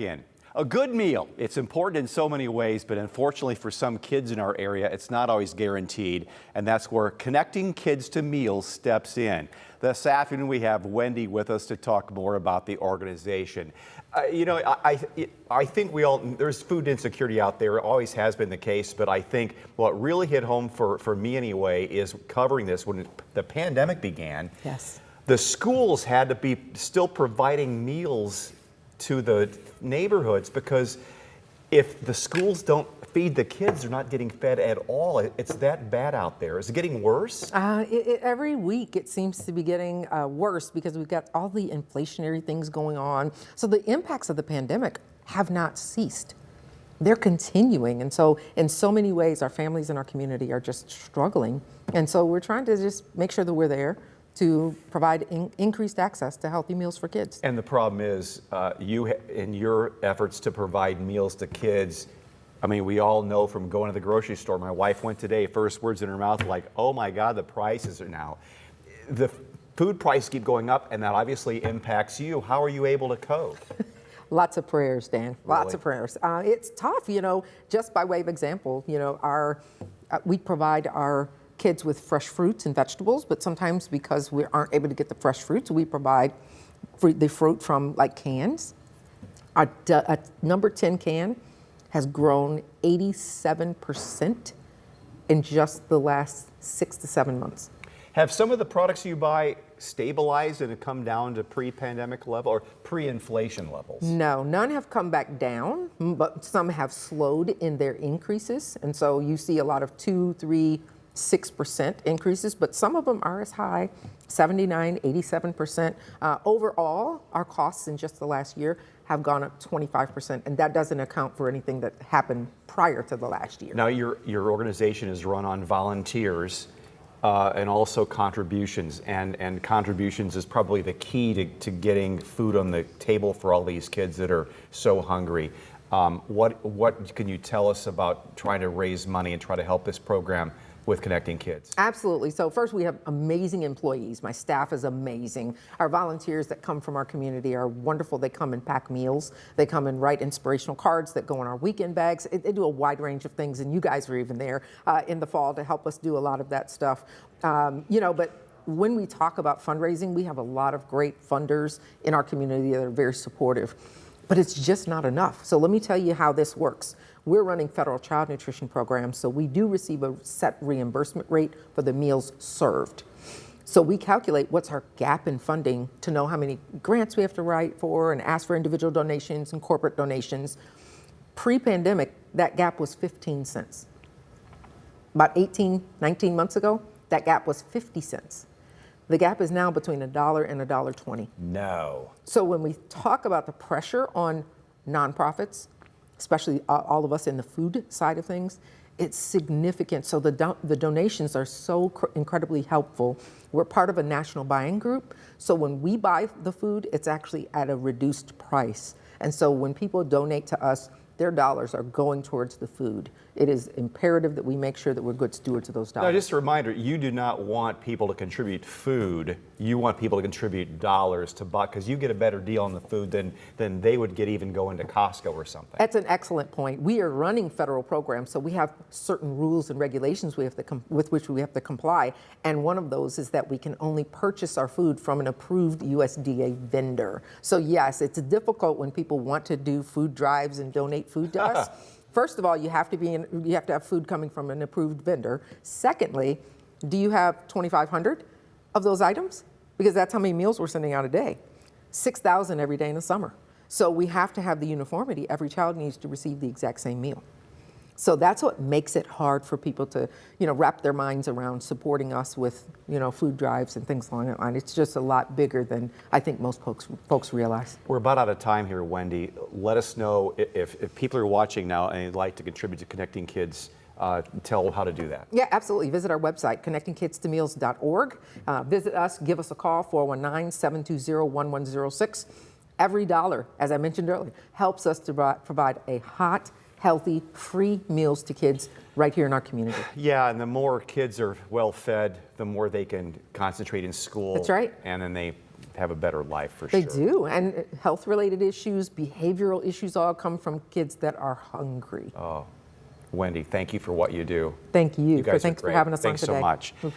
In. A good meal, it's important in so many ways, but unfortunately for some kids in our area, it's not always guaranteed, and that's where Connecting Kids to Meals steps in. This afternoon we have Wendi with us to talk more about the organization. I think there's food insecurity out there, always has been the case, but I think what really hit home for me anyway is covering this when the pandemic began. Yes. The schools had to be still providing meals to the neighborhoods, because if the schools don't feed the kids, they're not getting fed at all. It's that bad out there. Is it getting worse? Every week it seems to be getting worse because we've got all the inflationary things going on. So the impacts of the pandemic have not ceased. They're continuing. And so in so many ways, our families and our community are just struggling. And so we're trying to just make sure that we're there to provide increased access to healthy meals for kids. And the problem is, in your efforts to provide meals to kids, I mean, we all know from going to the grocery store, my wife went today, first words in her mouth like, oh my God, the prices are now. The food prices keep going up, and that obviously impacts you. How are you able to cope? Lots of prayers, Dan. Really? Lots of prayers. It's tough, just by way of example, we provide our kids with fresh fruits and vegetables, but sometimes because we aren't able to get the fresh fruits, we provide the fruit from like cans. Our number 10 can has grown 87% in just the last 6 to 7 months. Have some of the products you buy stabilized and have come down to pre-pandemic level or pre-inflation levels? No, none have come back down, but some have slowed in their increases. And so you see a lot of 2, 3, 6% increases, but some of them are as high, 79, 87%. Overall, our costs in just the last year have gone up 25%, and that doesn't account for anything that happened prior to the last year. Now, your organization is run on volunteers and also contributions, and contributions is probably the key to getting food on the table for all these kids that are so hungry. What can you tell us about trying to raise money and try to help this program with Connecting Kids? Absolutely. So first, we have amazing employees. My staff is amazing. Our volunteers that come from our community are wonderful. They come and pack meals. They come and write inspirational cards that go in our weekend bags. They do a wide range of things, and you guys are even there in the fall to help us do a lot of that stuff. But when we talk about fundraising, we have a lot of great funders in our community that are very supportive. But it's just not enough. So let me tell you how this works. We're running federal child nutrition programs, so we do receive a set reimbursement rate for the meals served. So we calculate what's our gap in funding to know how many grants we have to write for and ask for individual donations and corporate donations. Pre-pandemic, that gap was 15 cents. About 18, 19 months ago, that gap was 50 cents. The gap is now between $1 and $1.20. No. So when we talk about the pressure on nonprofits, especially all of us in the food side of things, it's significant. So the donations are so incredibly helpful. We're part of a national buying group. So when we buy the food, it's actually at a reduced price. And so when people donate to us, their dollars are going towards the food. It is imperative that we make sure that we're good stewards of those dollars. Now, just a reminder, you do not want people to contribute food. You want people to contribute dollars to buy, because you get a better deal on the food than they would get even going to Costco or something. That's an excellent point. We are running federal programs, so we have certain rules and regulations with which we have to comply. And one of those is that we can only purchase our food from an approved USDA vendor. So yes, it's difficult when people want to do food drives and donate food to us. First of all, you have to have food coming from an approved vendor. Secondly, do you have 2,500 of those items? Because that's how many meals we're sending out a day. 6,000 every day in the summer. So we have to have the uniformity. Every child needs to receive the exact same meal. So that's what makes it hard for people to, wrap their minds around supporting us with, food drives and things along that line. It's just a lot bigger than I think most folks realize. We're about out of time here, Wendi. Let us know if people are watching now and they'd like to contribute to Connecting Kids. Tell how to do that. Yeah, absolutely. Visit our website, connectingkidstomeals.org. Visit us, give us a call, 419-720-1106. Every dollar, as I mentioned earlier, helps us to provide a hot, healthy, free meals to kids right here in our community. Yeah, and the more kids are well fed, the more they can concentrate in school. That's right. And then they have a better life for They sure. do, and health-related issues, behavioral issues all come from kids that are hungry. Wendi, thank you for what you do. Thank you. You guys are Thanks for great. having us Thanks on today. so much. We appreciate